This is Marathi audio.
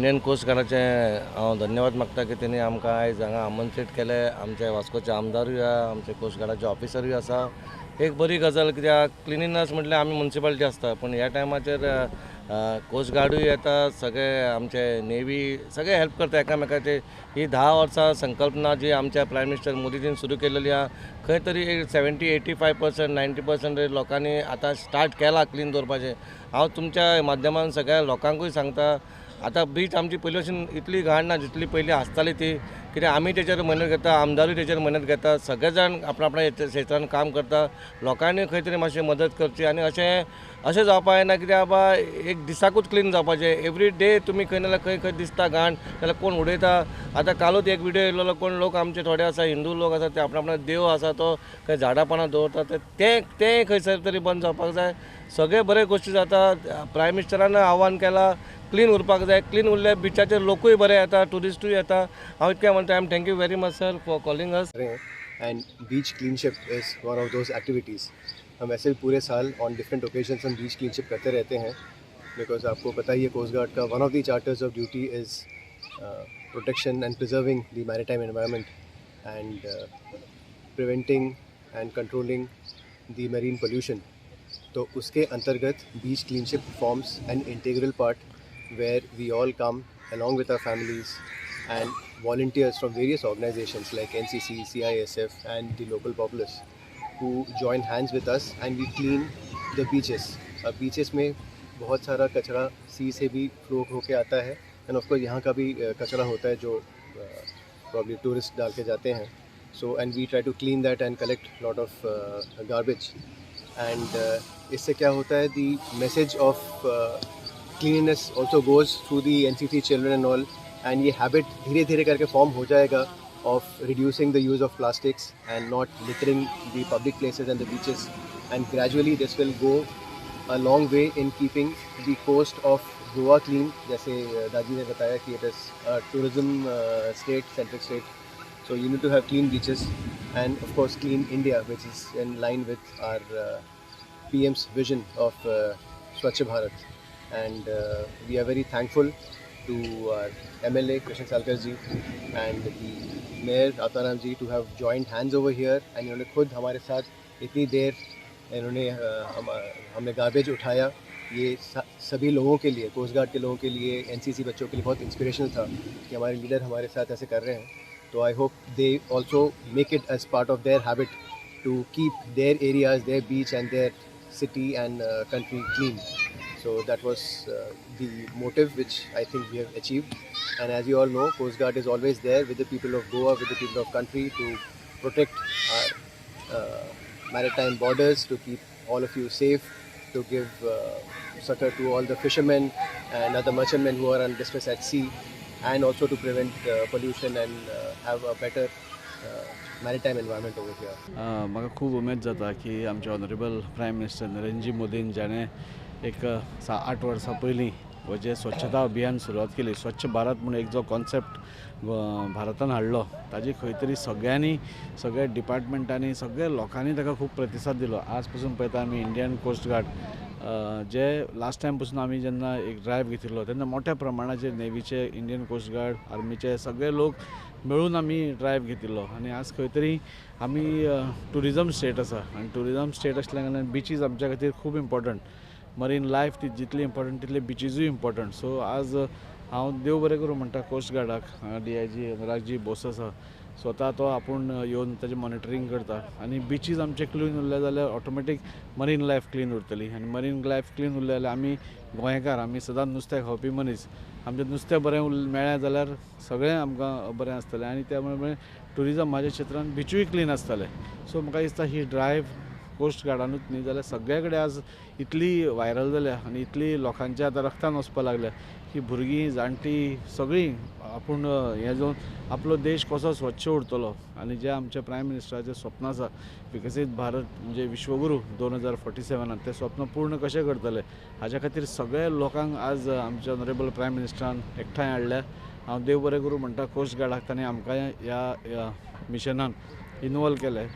इंडियन कोस्ट गार्डाचे हांव धन्यवाद मागता की तेणी आमकां आयज हांगा आमंत्रीत केले। आमचे वास्कोचे आमदारूय आमचे कोस्ट गार्डाचे ऑफिसरूय आसा। एक बरी गजाल, कित्याक क्लिनिनस म्हटल्यार आमी म्युनिसिपालिटी आसता, पण ह्या टायमाचेर कोस्ट गार्डूय येता, सगळे आमचे नेवी सगळे हेल्प करता एकामेकाचे। ही 10 वर्सां संकल्पना जी आमच्या प्रायम मिनिस्टर मोदीजीन सुरू केलेली आहा, खंय तरी 70-85% 90% लोकांनी आतां स्टार्ट केला क्लीन दवरपाचें। हांव तुमच्या माध्यमान सगळ्या लोकांकूय सांगता, आतां बीच आमची पयलीं भशेन इतली घाण ना जितली पयलीं आसताली ती, कित्याक आमी तेचेर मेहनत घेता, आमदारूय तेचेर मेहनत घेता, सगळे जाण आपल्या आपल्या क्षेत्रान काम करता। लोकांनी खंय तरी मातशी मदत करची आनी अशें जावपा जायना कित्याक बाबा एक दिसाकूच क्लीन जावपाचें। एवरी डे तुमी खंय ना खंय दिसता घाण जाल्यार कोण उडयता। आतां कालूच एक व्हिडिओ येयल्लो, कोण लोक आमचे थोडे आसा हिंदू लोक आसा ते आपणा देव आसा तो खंय झाडां पानां दवरता, तें खंयसर तरी बंद जावपाक जाय। सगळे बरे गोश्टी जाता। प्रायम मिनिस्टरान आव्हान केलां क्लीन उरपाक जाय, क्लीन उरल्यार बिचाचेर लोकूय बरे येता, टुरिस्टूय येता। हांव इतकें म्हणटा, I am thank you very much sir for calling us. And beach cleanship is one of those activities. हम वैसे भी पूरे साल ऑन डिफरेंट ओकेजन्स हम बीच क्लीनशिप करते रहते हैं, बिकॉज आपको पता ही है कोस्ट गार्ड का one of the charters of duty is protection and preserving the maritime environment and preventing and controlling the marine pollution. तो उसके अंतर्गत beach cleanship forms an integral part where we all come along with our families and volunteers from various organizations like NCC, CISF and the local populace who join hands with us and we clean the beaches. Beaches में बहुत सारा कचरा सी से भी फ्लो होके आता है एंड ऑफ कोर्स यहाँ का भी कचरा होता है जो प्रॉब्ली टूरिस्ट डाल के जाते हैं। So and we try to clean that and collect lot of garbage and इससे क्या होता है, the message of cleanliness also goes through the NCC children and all, and ये habit धीरे धीरे करके form हो जाएगा of reducing the use of plastics and not littering the public places and the beaches, and gradually this will go a long way in keeping the coast of Goa clean। जैसे दादी ने बताया कि it is a tourism state, centric state, so you need to have clean beaches and of course clean India, which is in line with our PM's vision of Swachh Bharat। And we are very thankful to our MLA Krishna Salkar ji and the Mayor Ataram ji to have joined hands over here, and इन्होंने खुद हमारे साथ इतनी देर इन्होंने हमने गार्बेज उठाया। ये सभी लोगों के लिए, कोस्ट गार्ड के लोगों के लिए, NCC बच्चों के लिए बहुत इंस्पिरेशनल था कि हमारे लीडर हमारे साथ ऐसे कर रहे हैं। तो I hope they also make it as part of their habit to keep their areas, their beach and their city and country clean। So that was the motive which I think we have achieved, and as you all know, Coast Guard is always there with the people of Goa, with the people of country, to protect our maritime borders, to keep all of you safe, to give succor to all the fishermen and other merchantmen who are on distress at sea, and also to prevent pollution and have a better maritime environment over here। म्हाका खूब उमेद जाता की आमचे ऑनरेबल प्रायम मिनिस्टर नरेंद्र मोदीन जाणें एक 8 वर्सां पयलीं हो जे स्वच्छता अभियान सुरवात केली, स्वच्छ भारत म्हणून एक जो कॉन्सेप्ट भारतान हाडलो, ताजी खंय तरी सगळ्यांनी, सगळ्या डिपार्टमेंटांनी, सगळ्या लोकांनी ताका खूब प्रतिसाद दिलो। आज पासून पळयता आमी इंडियन कोस्ट गार्ड जे लास्ट टायम पासून आमी जेन्ना एक ड्रायव्ह घेतिल्लो तेन्ना मोठ्या प्रमाणाचेर नेवीचे, इंडियन कोस्ट गार्ड, आर्मीचे सगळे लोक मेळून आमी ड्रायव्ह घेतिल्लो। आनी आज खंय तरी आमी टुरिजम स्टेट आसा, आनी टुरिजम स्टेट आसल्या कारणान बीचीज आमच्या खातीर खूब इम्पॉर्टंट। मरीन लायफ ती जितली इम्पॉर्टंट तितले बिचीजूय इम्पॉर्टंट। सो आज हांव देव बरें करूं म्हणटा कोस्ट गार्डाक, DIG अनुरागजी बोस आसा, स्वता तो आपूण येवन ताजें मॉनिटरींग करता, आनी बिचीज आमचे क्लीन उरले जाल्यार ऑटोमॅटीक मरीन लायफ क्लीन उरतली, आनी मरीन लायफ क्लीन उरले जाल्यार आमी गोंयकार, आमी सदांच नुस्तें खावपी मनीस, आमचें नुस्तें बरें मेळ्ळें जाल्यार सगळें आमकां बरें आसतलें, आनी त्या मुळे टुरिजमाच्या क्षेत्रांत बिचूय क्लीन आसतले। सो म्हाका दिसता ही ड्रायव्ह कोस्ट गार्डानूच न्ही जाल्यार सगळे कडेन आज इतली व्हायरल जाल्या आनी इतली लोकांच्या आतां रगतान वचपाक लागल्या की भुरगीं, जाणटी सगळीं आपूण हें जावन आपलो देश कसो स्वच्छ उरतलो, आनी जें आमच्या प्रायम मिनिस्टराचें स्वप्न आसा विकसीत भारत म्हणजे विश्वगुरू 2047 तें स्वप्न पूर्ण कशें करतले हाच्या खातीर सगळ्या लोकांक आज आमच्या ऑनरेबल प्रायम मिनिस्टरान एकठांय हाडल्या। हांव देव बरें करूं म्हणटा कोस्ट गार्डाक, ताणें आमकां ह्या मिशनान इनवॉल्व केलें।